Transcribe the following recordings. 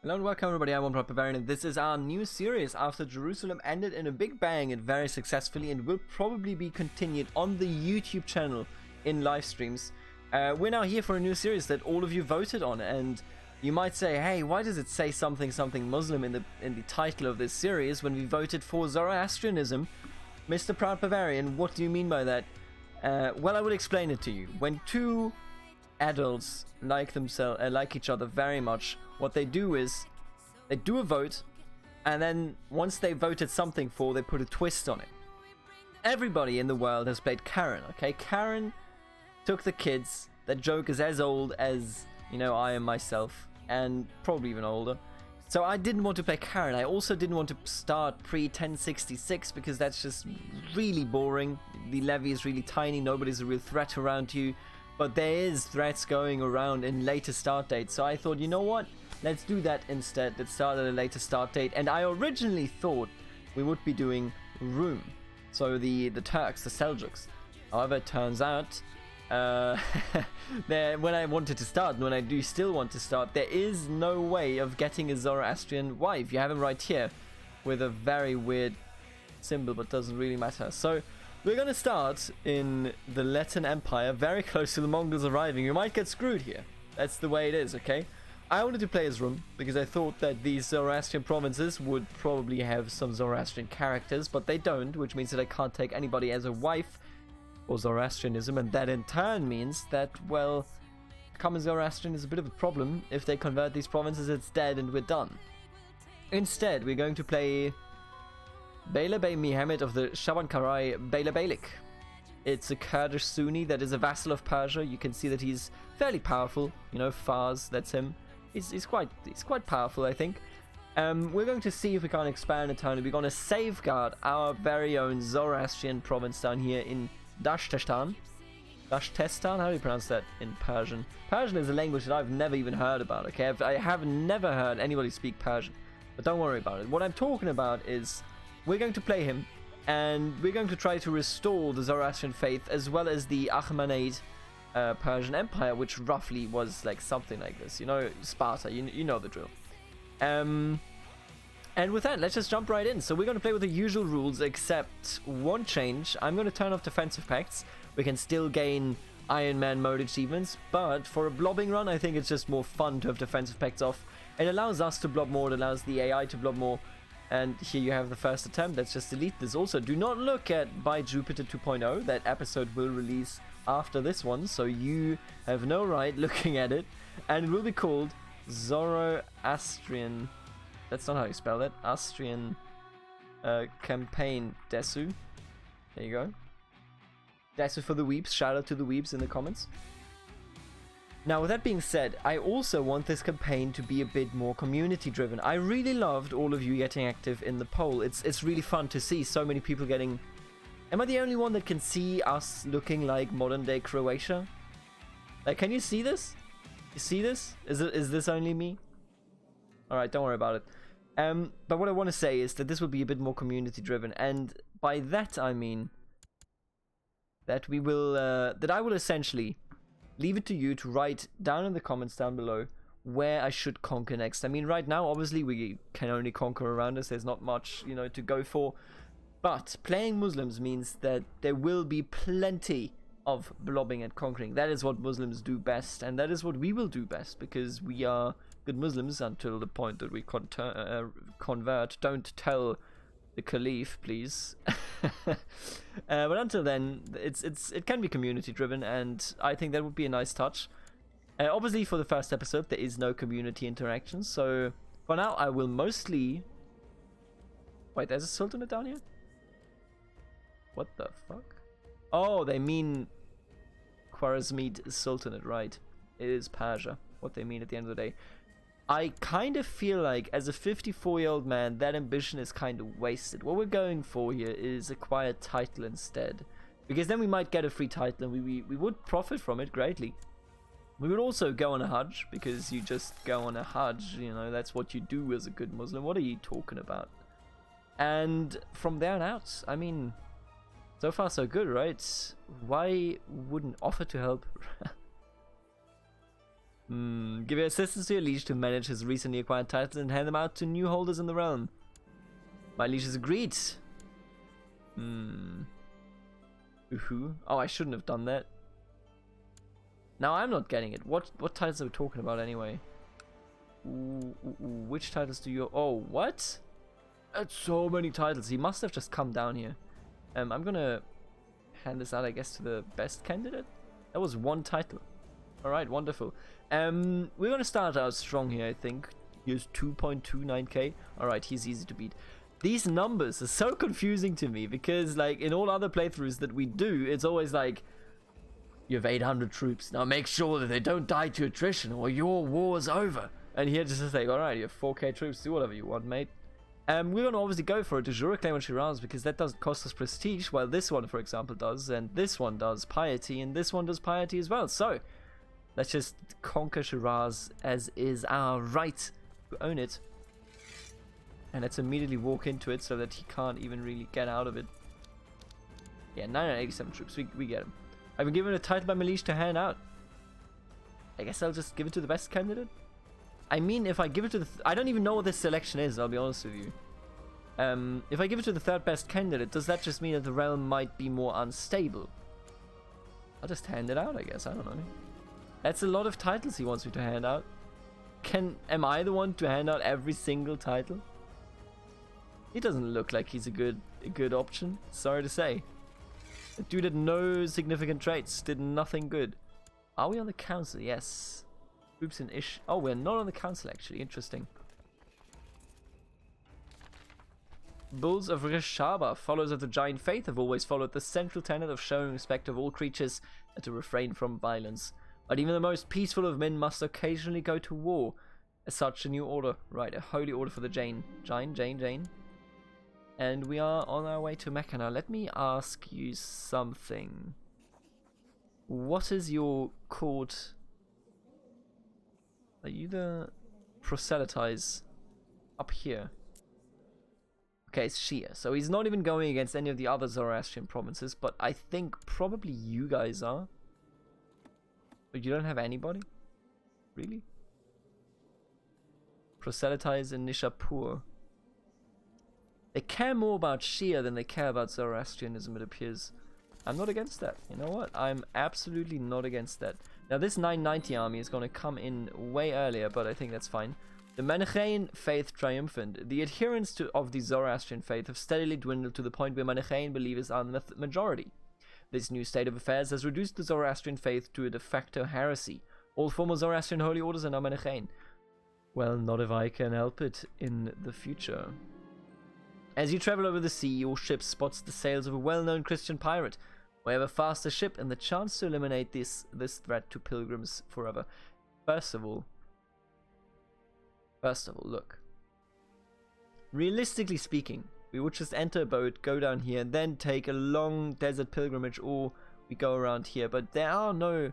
Hello and welcome everybody, I'm Bavarian and this is our new series after Jerusalem ended in a big bang and very successfully and will probably be continued on the YouTube channel in live streams. We're now here for a new series that all of you voted on, and you might say, hey, why does it say something Muslim in the title of this series when we voted for Zoroastrianism? Mr. Proud Bavarian, what do you mean by that? Well, I will explain it to you. When two adults like each other very much, what they do is they do a vote, and then once they voted something for, they put a twist on it. Everybody in the world has played Karen, okay? Karen took the kids. That joke is as old as, you know, I am myself, and probably even older. So I didn't want to play Karen. I also didn't want to start pre-1066 because that's just really boring. The levy is really tiny, nobody's a real threat around you. But there is threats going around in later start dates, so I thought, you know what? Let's do that instead. Let's start at a later start date. And I originally thought we would be doing Rome, so the Turks, the Seljuks. However, it turns out, when I wanted to start, and when I do still want to start, there is no way of getting a Zoroastrian wife. You have him right here, with a very weird symbol, but doesn't really matter. So we're going to start in the Latin Empire, very close to the Mongols arriving. You might get screwed here. That's the way it is, okay? I wanted to play as Rome, because I thought that these Zoroastrian provinces would probably have some Zoroastrian characters, but they don't, which means that I can't take anybody as a wife for Zoroastrianism, and that in turn means that, well, common Zoroastrian is a bit of a problem. If they convert these provinces, it's dead and we're done. Instead, we're going to play Beyla Bey Mehmed of the Shabankarai Beyla Beylik. It's a Kurdish Sunni that is a vassal of Persia. You can see that he's fairly powerful. You know, Fars, that's him. He's quite powerful, I think. We're going to see if we can expand a town. We're going to safeguard our very own Zoroastrian province down here in Dashtestan. Dashtestan? How do you pronounce that in Persian? Persian is a language that I've never even heard about, okay? I have never heard anybody speak Persian. But don't worry about it. What I'm talking about is we're going to play him, and we're going to try to restore the Zoroastrian faith as well as the Achaemenid Persian Empire, which roughly was like something like this. You know, Sparta, you know the drill. And with that, let's just jump right in. So we're going to play with the usual rules, except one change. I'm going to turn off defensive pacts. We can still gain Iron Man mode achievements, but for a blobbing run, I think it's just more fun to have defensive pacts off. It allows us to blob more, it allows the AI to blob more. And here you have the first attempt. Let's just delete this. Also, do not look at By Jupiter 2.0. That episode will release after this one, so you have no right looking at it. And it will be called Zoroastrian. That's not how you spell that. Austrian campaign Desu. There you go. Desu for the weeps. Shout out to the weeps in the comments. Now, with that being said, I also want this campaign to be a bit more community driven. I really loved all of you getting active in the poll. It's really fun to see so many people getting... Am I the only one that can see us looking like modern day Croatia? Like, can you see this? You see this? Is this only me? Alright, don't worry about it. But what I want to say is that this will be a bit more community driven, and by that I mean that we will that I will essentially leave it to you to write down in the comments down below where I should conquer next. I mean, right now obviously we can only conquer around us. There's not much, you know, to go for, but playing Muslims means that there will be plenty of blobbing and conquering. That is what Muslims do best, and that is what we will do best, because we are good Muslims until the point that we convert. Don't tell the Caliph, please. But until then, it can be community driven, and I think that would be a nice touch. Obviously, for the first episode, there is no community interaction, so for now, I will mostly... Wait, there's a sultanate down here? What the fuck? Oh, they mean Khwarezmid Sultanate, right? It is Persia, what they mean at the end of the day. I kind of feel like, as a 54-year-old man, that ambition is kind of wasted. What we're going for here is acquire title instead, because then we might get a free title, and we would profit from it greatly. We would also go on a Hajj, because you just go on a Hajj, you know, that's what you do as a good Muslim. What are you talking about? And from there on out, I mean, so far so good, right? Why wouldn't offer to help? Give your assistance to your liege to manage his recently acquired titles and hand them out to new holders in the realm. My liege has agreed. Ooh. Oh, I shouldn't have done that. Now I'm not getting it. What titles are we talking about anyway? Ooh. Which titles do you... Oh, what? That's so many titles. He must have just come down here. I'm gonna hand this out, I guess, to the best candidate. That was one title. Alright, wonderful. We're gonna start out strong here, I think. Here's 2.29k. Alright, he's easy to beat. These numbers are so confusing to me because, like, in all other playthroughs that we do, it's always like, you have 800 troops. Now make sure that they don't die to attrition or your war's over. And here just is like, alright, you have 4k troops, do whatever you want, mate. We're going to obviously go for a de jure claim on Shiraz because that doesn't cost us prestige, while this one, for example, does, and this one does piety, and this one does piety as well. So, let's just conquer Shiraz as is our right to own it. And let's immediately walk into it so that he can't even really get out of it. Yeah, 987 troops, we get him. I've been given a title by my liege to hand out. I guess I'll just give it to the best candidate. I mean, if I give it to the... I don't even know what this selection is, I'll be honest with you. If I give it to the third best candidate, does that just mean that the realm might be more unstable? I'll just hand it out, I guess. I don't know. That's a lot of titles he wants me to hand out. Am I the one to hand out every single title? He doesn't look like he's a good option. Sorry to say. The dude had no significant traits. Did nothing good. Are we on the council? Yes. Troops in Ish. Oh, we're not on the council actually. Interesting. Bulls of Rishaba, followers of the giant faith, have always followed the central tenet of showing respect of all creatures and to refrain from violence. But even the most peaceful of men must occasionally go to war. As such, a new order. Right, a holy order for the Jane. Jane. And we are on our way to Mecca now. Let me ask you something. What is your court? Are you the proselytize up here? Okay, it's Shia. So he's not even going against any of the other Zoroastrian provinces, but I think probably you guys are. But you don't have anybody? Really? Proselytize in Nishapur. They care more about Shia than they care about Zoroastrianism, it appears. I'm not against that. You know what? I'm absolutely not against that. Now, this 990 army is going to come in way earlier, but I think that's fine. The Manichaean faith triumphant. The adherents of the Zoroastrian faith have steadily dwindled to the point where Manichaean believers are the majority. This new state of affairs has reduced the Zoroastrian faith to a de facto heresy. All former Zoroastrian holy orders are now Manichaean. Well, not if I can help it in the future. As you travel over the sea, your ship spots the sails of a well-known Christian pirate. We have a faster ship and the chance to eliminate this threat to pilgrims forever. First of all, look. Realistically speaking, we would just enter a boat, go down here, and then take a long desert pilgrimage, or we go around here. But there are no...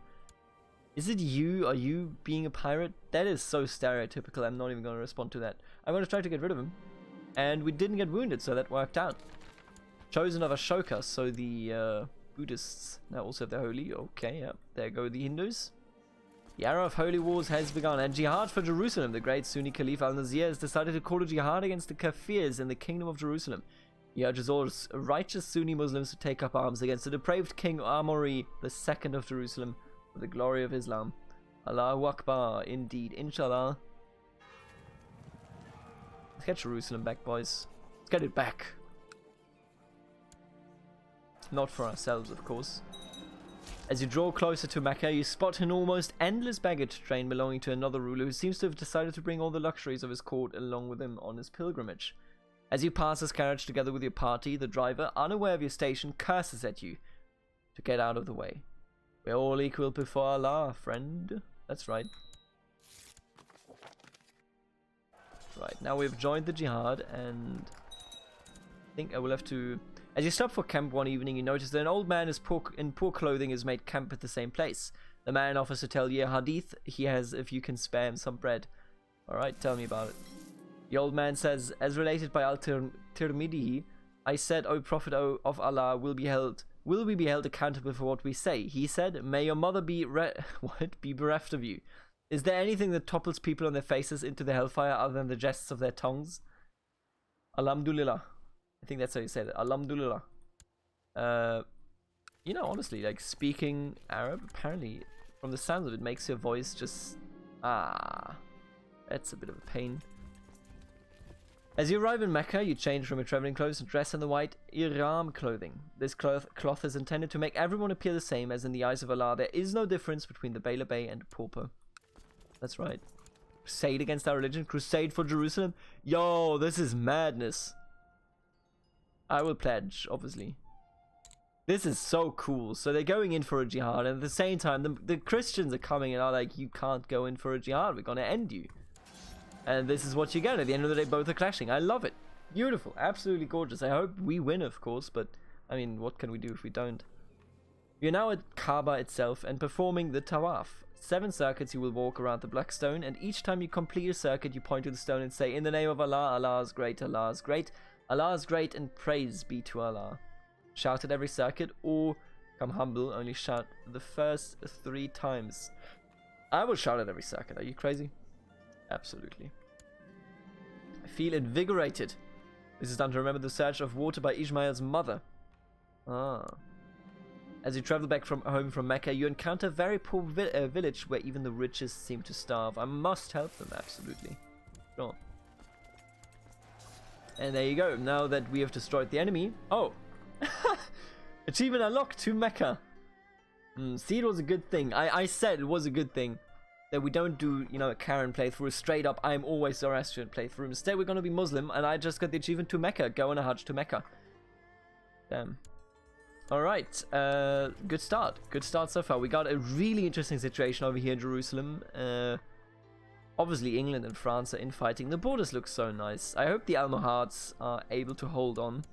Is it you? Are you being a pirate? That is so stereotypical, I'm not even going to respond to that. I'm going to try to get rid of him. And we didn't get wounded, so that worked out. Chosen of Ashoka, so the Buddhists now also have their holy. Okay, yeah, there go the Hindus. The era of holy wars has begun, and jihad for Jerusalem. The great Sunni Caliph al-Nazir has decided to call a jihad against the Kafirs in the Kingdom of Jerusalem. He urges all righteous Sunni Muslims to take up arms against the depraved King Amori II of Jerusalem for the glory of Islam. Allahu Akbar, indeed, inshallah. Let's get Jerusalem back, boys. Let's get it back. Not for ourselves, of course. As you draw closer to Mecca, you spot an almost endless baggage train belonging to another ruler who seems to have decided to bring all the luxuries of his court along with him on his pilgrimage. As you pass his carriage together with your party, the driver, unaware of your station, curses at you to get out of the way. We're all equal before Allah, friend. That's right. Right, now we've joined the jihad, and I think I will have to... As you stop for camp one evening, you notice that an old man in poor clothing has made camp at the same place. The man offers to tell you a hadith he has if you can spare him some bread. Alright, tell me about it. The old man says, as related by Al-Tirmidhi, I said, O Prophet of Allah, will we be held accountable for what we say? He said, may your mother be bereft of you. Is there anything that topples people on their faces into the hellfire other than the jests of their tongues? Alhamdulillah. I think that's how you say that. Alhamdulillah. You know, honestly, like, speaking Arab, apparently, from the sounds of it, makes your voice just... that's a bit of a pain. As you arrive in Mecca, you change from your traveling clothes and dress in the white ihram clothing. This cloth is intended to make everyone appear the same, as in the eyes of Allah, there is no difference between the Bela Bey and the pauper. That's right. Crusade against our religion, crusade for Jerusalem. Yo, this is madness. I will pledge, obviously. This is so cool. So they're going in for a jihad, and at the same time, the Christians are coming and are like, you can't go in for a jihad, we're gonna end you. And this is what you get. At the end of the day, both are clashing. I love it. Beautiful. Absolutely gorgeous. I hope we win, of course, but, I mean, what can we do if we don't? You're now at Kaaba itself and performing the Tawaf. 7 circuits you will walk around the black stone, and each time you complete a circuit, you point to the stone and say, in the name of Allah, Allah is great, Allah is great, Allah is great, and praise be to Allah. Shout at every circuit, or come humble, only shout the first 3 times. I will shout at every circuit. Are you crazy? Absolutely. I feel invigorated. This is done to remember the search of water by Ishmael's mother. As you travel back home from Mecca, you encounter a very poor village where even the richest seem to starve. I must help them, absolutely. Sure. And there you go. Now that we have destroyed the enemy... Oh! Achievement unlocked to Mecca. See, it was a good thing. I said it was a good thing that we don't do, you know, a Karen playthrough, a straight up I'm always Zoroastrian playthrough. Instead, we're going to be Muslim, and I just got the achievement to Mecca. Go on a Hajj to Mecca. Damn. Alright, good start. Good start so far. We got a really interesting situation over here in Jerusalem. Obviously, England and France are infighting. The borders look so nice. I hope the Almohads are able to hold on.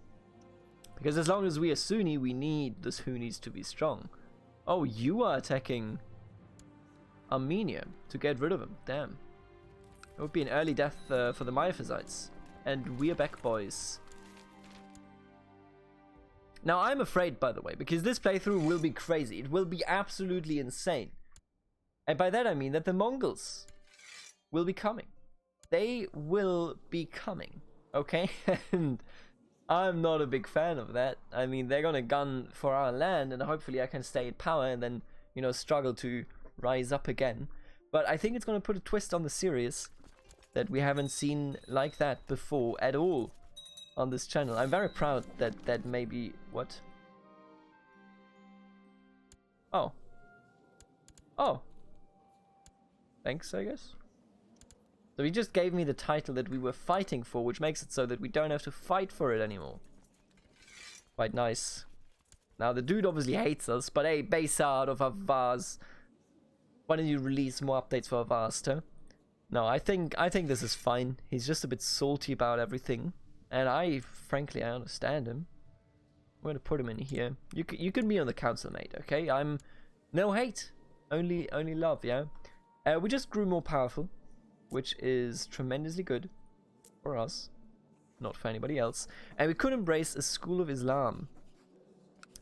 Because as long as we are Sunni, we need the Sunnis to be strong. Oh, you are attacking Armenia to get rid of them. Damn. It would be an early death for the Miaphysites. And we are back, boys. Now, I'm afraid, by the way, because this playthrough will be crazy. It will be absolutely insane. And by that I mean that the Mongols will be coming. They will be coming, okay? And I'm not a big fan of that. I mean, they're gonna gun for our land, and hopefully I can stay in power and then, you know, struggle to rise up again. But I think it's gonna put a twist on the series that we haven't seen like that before at all on this channel. I'm very proud that maybe... What? Oh. Oh. Thanks, I guess. So he just gave me the title that we were fighting for, which makes it so that we don't have to fight for it anymore. Quite nice. Now, the dude obviously hates us, but hey, Baysard of Avars, why don't you release more updates for Avars, huh? No, I think this is fine. He's just a bit salty about everything. And frankly, I understand him. I'm gonna put him in here. You can be on the council, mate, okay? I'm... No hate. Only love, yeah? We just grew more powerful, which is tremendously good for us, not for anybody else. And we could embrace a school of Islam.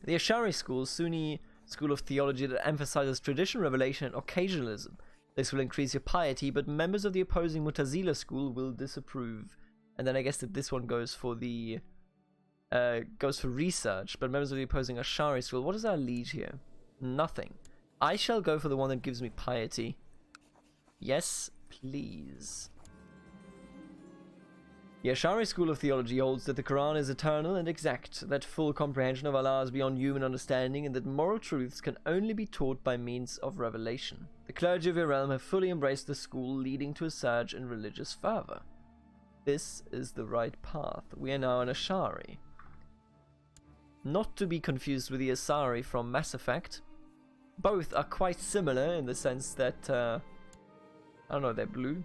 The Ash'ari school, Sunni school of theology that emphasizes tradition, revelation, and occasionalism. This will increase your piety, but members of the opposing Mu'tazila school will disapprove. And then I guess that this one goes for the goes for research, but members of the opposing Ash'ari school. What is our lead here? Nothing. I shall go for the one that gives me piety. Yes, please. The Ash'ari school of theology holds that the Quran is eternal and exact, that full comprehension of Allah is beyond human understanding, and that moral truths can only be taught by means of revelation. The clergy of your realm have fully embraced the school, leading to a surge in religious fervor. This is the right path. We are now an Ash'ari. Not to be confused with the Asari from Mass Effect. Both are quite similar in the sense that, I don't know, they're blue.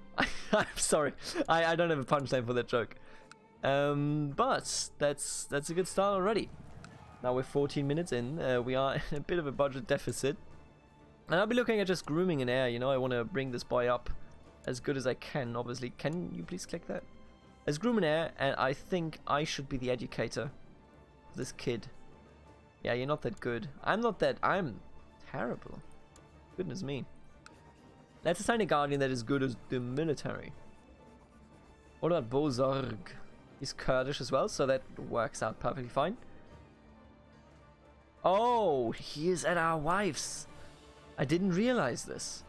I'm sorry, I don't have a punchline for that joke. But that's a good start already. Now we're 14 minutes in. We are in a bit of a budget deficit. And I'll be looking at just grooming in air, you know. I want to bring this boy up as good as I can, obviously. Can you please click that? As groom in air, and I think I should be the educator of this kid. Yeah, you're not that good. I'm not that... I'm terrible. Goodness me. Let's assign a guardian that is good as the military. What about Bozorg? He's Kurdish as well, so that works out perfectly fine. Oh, he is at our wife's. I didn't realize this.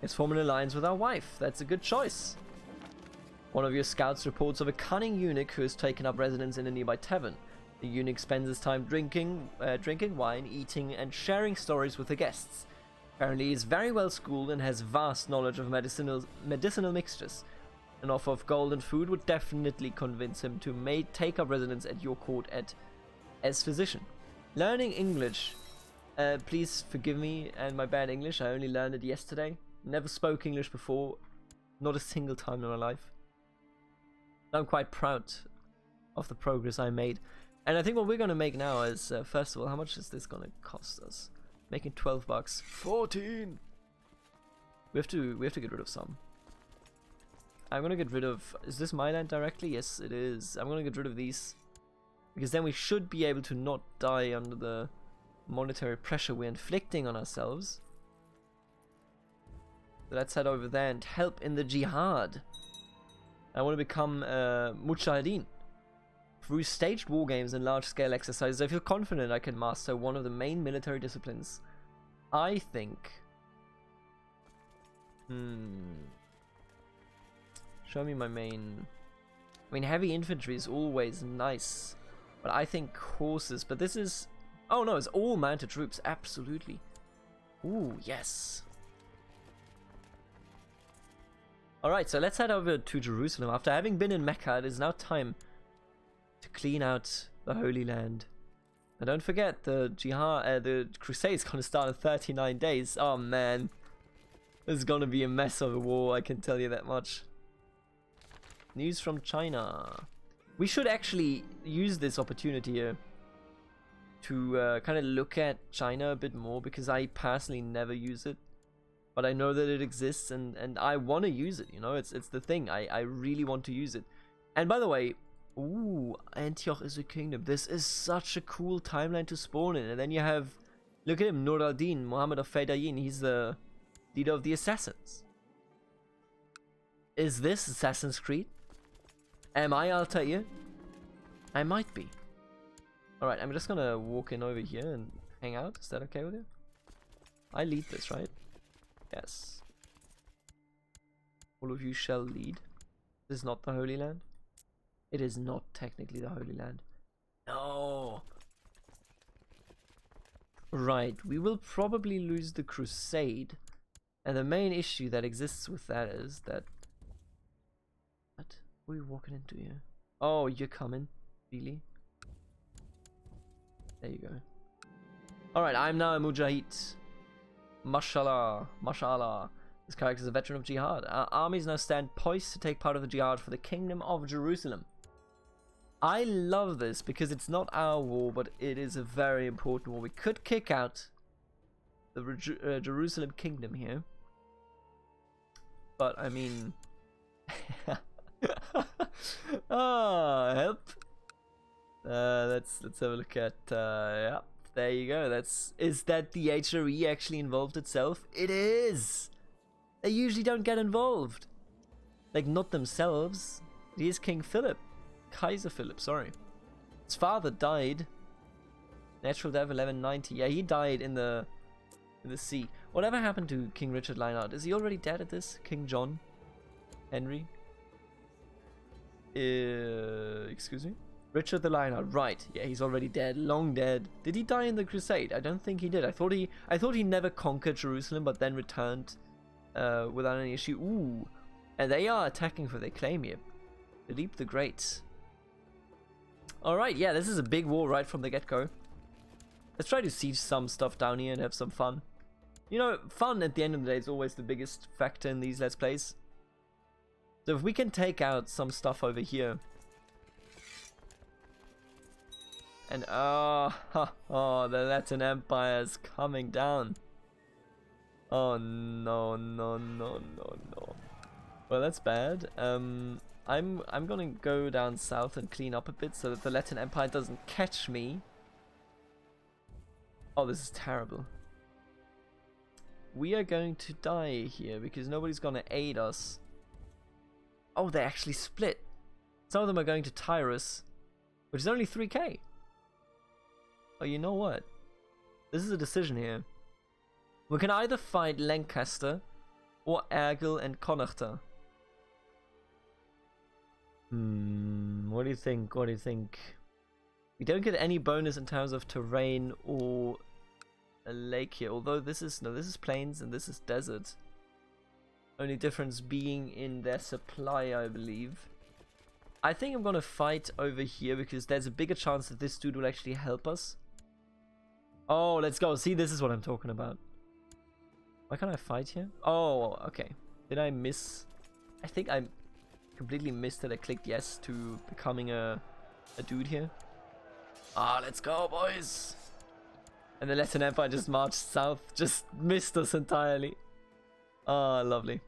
Let's form an alliance with our wife. That's a good choice. One of your scouts reports of a cunning eunuch who has taken up residence in a nearby tavern. The eunuch spends his time drinking wine, eating, and sharing stories with the guests. Apparently, he is very well schooled and has vast knowledge of medicinal mixtures. An offer of gold and food would definitely convince him to take up residence at your court as physician. Learning English. Please forgive me and my bad English. I only learned it yesterday. Never spoke English before. Not a single time in my life. I'm quite proud of the progress I made. And I think what we're going to make now is, first of all, how much is this going to cost us? Making 12 bucks. 14! We have to get rid of some. I'm going to get rid of... Is this my land directly? Yes, it is. I'm going to get rid of these. Because then we should be able to not die under the monetary pressure we're inflicting on ourselves. So let's head over there and help in the jihad. I want to become Mujahideen. Through staged war games and large-scale exercises, I feel confident I can master one of the main military disciplines. I think... Show me my main... I mean, heavy infantry is always nice. But I think horses... But this is... Oh no, it's all mounted troops. Absolutely. Ooh, yes. Alright, so let's head over to Jerusalem. After having been in Mecca, it is now time to clean out the Holy Land. And don't forget, the Crusades gonna start in 39 days. Oh man. This is gonna be a mess of a war, I can tell you that much. News from China. We should actually use this opportunity here to kind of look at China a bit more, because I personally never use it. But I know that it exists, and I want to use it, you know, it's the thing. I really want to use it. And by the way, ooh, Antioch is a kingdom. This is such a cool timeline to spawn in. And then you have, look at him, Nur al-Din, Muhammad of Fedayeen. He's the leader of the assassins. Is this Assassin's Creed? Am I Altair? I might be. Alright, I'm just gonna walk in over here and hang out. Is that okay with you? I lead this, right? Yes. All of you shall lead. This is not the Holy Land. It is not technically the Holy Land. No. Right, we will probably lose the Crusade. And the main issue that exists with that is that... What? What are you walking into here? Oh, you're coming. Really? There you go. Alright, I'm now a Mujahid. Mashallah. Mashallah. This character is a veteran of Jihad. Our armies now stand poised to take part of the Jihad for the Kingdom of Jerusalem. I love this because it's not our war, but it is a very important war. We could kick out the Jerusalem Kingdom here. But, I mean... help. Let's have a look at... yeah, there you go. Is that the HRE actually involved itself? It is! They usually don't get involved. Like, not themselves. He is King Philip. Kaiser Philip, sorry. His father died. Natural death 1190. Yeah, he died in the sea. Whatever happened to King Richard Lionheart? Is he already dead at this? King John? Henry? Excuse me? Richard the Lionheart, right. Yeah, he's already dead. Long dead. Did he die in the Crusade? I don't think he did. I thought he never conquered Jerusalem, but then returned without any issue. Ooh. And they are attacking for their claim here. Philippe the Great. Alright, yeah, this is a big war right from the get-go. Let's try to siege some stuff down here and have some fun. You know, fun at the end of the day is always the biggest factor in these Let's Plays. So if we can take out some stuff over here. And the Latin Empire is coming down. Oh no, no, no, no, no. Well, that's bad. I'm gonna go down south and clean up a bit so that the Latin Empire doesn't catch me. Oh, this is terrible. we are going to die here because nobody's gonna aid us. Oh, they actually split. Some of them are going to Tyrus, which is only 3k. Oh, you know what? This is a decision here. We can either fight Lancaster or Ergel and Connachter. What do you think? What do you think? We don't get any bonus in terms of terrain or a lake here, although this is plains and this is desert. Only difference being in their supply, I believe. I think I'm gonna fight over here because there's a bigger chance that this dude will actually help us. Oh, let's go. See, this is what I'm talking about. Why can't I fight here? Oh, okay. Did I miss? I think I completely missed that I clicked yes to becoming a dude here. Ah, let's go, boys. And the Latin Empire just marched south, just missed us entirely. Ah, lovely.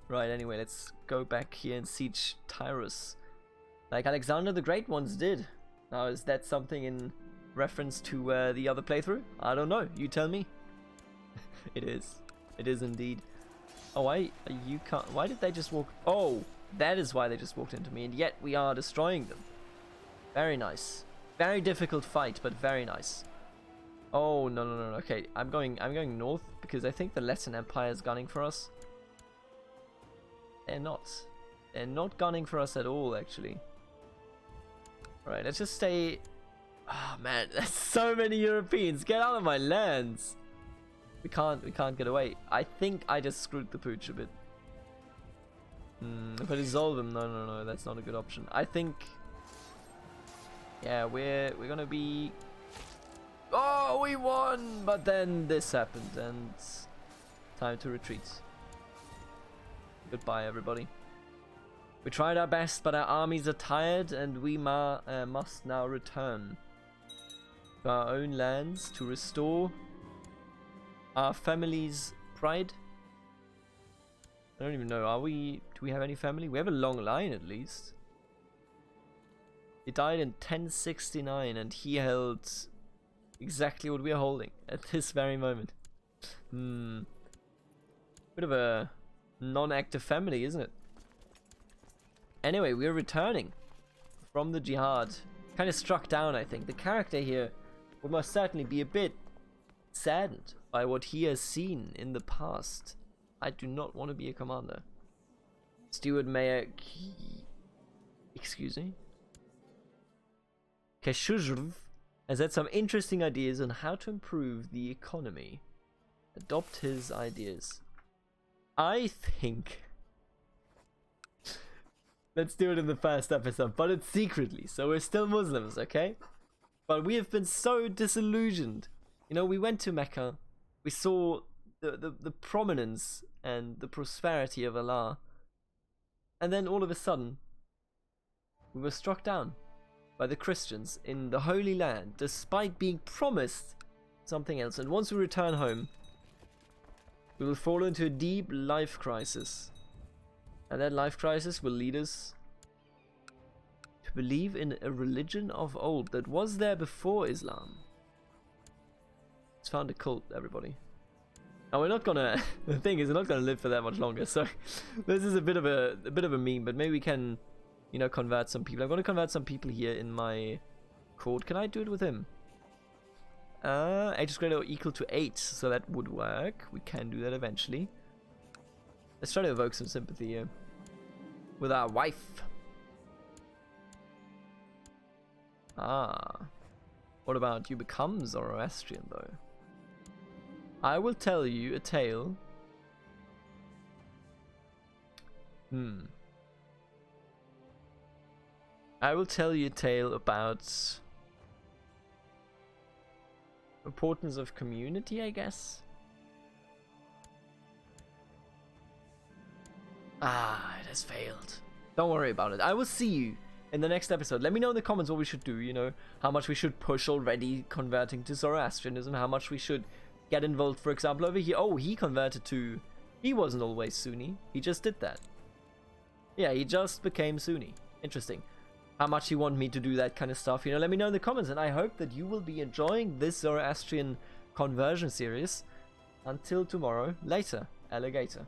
Right, anyway, let's go back here and siege Tyrus, like Alexander the Great once did. Now, is that something in reference to the other playthrough? I don't know. You tell me. It is. It is indeed. Oh, why you can't? Why did they just walk? Oh, that is why they just walked into me, and yet we are destroying them. Very nice. Very difficult fight, but very nice. Oh no. Okay, I'm going north because I think the Latin Empire is gunning for us. They're not. They're not gunning for us at all, actually. Alright, let's just stay. Oh man, there's so many Europeans. Get out of my lands. We can't get away. I think I just screwed the pooch a bit. If I dissolve him, no, that's not a good option. I think. Yeah, we're gonna be. Oh, we won! But then this happened, and time to retreat. Goodbye, everybody. We tried our best, but our armies are tired, and we must now return to our own lands to restore our family's pride. I don't even know. Do we have any family? We have a long line, at least. He died in 1069, and he held exactly what we are holding at this very moment. Bit of a non-active family, isn't it? Anyway, we're returning from the jihad. Kind of struck down, I think. The character here would most certainly be a bit saddened by what he has seen in the past. I do not want to be a commander. Steward Mayor excuse me? Keshuzhv has had some interesting ideas on how to improve the economy. Adopt his ideas. I think let's do it in the first episode, but it's secretly, so we're still Muslims, okay? But we have been so disillusioned. You know, we went to Mecca, we saw the prominence and the prosperity of Allah, and then all of a sudden, we were struck down by the Christians in the Holy Land, despite being promised something else. And once we return home, we will fall into a deep life crisis. And that life crisis will lead us to believe in a religion of old that was there before Islam. It's found a cult, everybody. Now we're not gonna. The thing is, we're not gonna live for that much longer. So this is a bit of a meme, but maybe we can, you know, convert some people. I'm gonna convert some people here in my court. Can I do it with him? H is greater or equal to 8, so that would work. We can do that eventually. Let's try to evoke some sympathy here with our wife. What about you become Zoroastrian, though? I will tell you a tale. I will tell you a tale about importance of community, I guess. It has failed. Don't worry about it. I will see you in the next episode. Let me know in the comments what we should do, you know, how much we should push already converting to Zoroastrianism, how much we should get involved, for example, over here. Oh, he converted to... He wasn't always Sunni. He just did that. Yeah, he just became Sunni. Interesting. How much you want me to do that kind of stuff, you know, let me know in the comments, and I hope that you will be enjoying this Zoroastrian conversion series. Until tomorrow, later, alligator.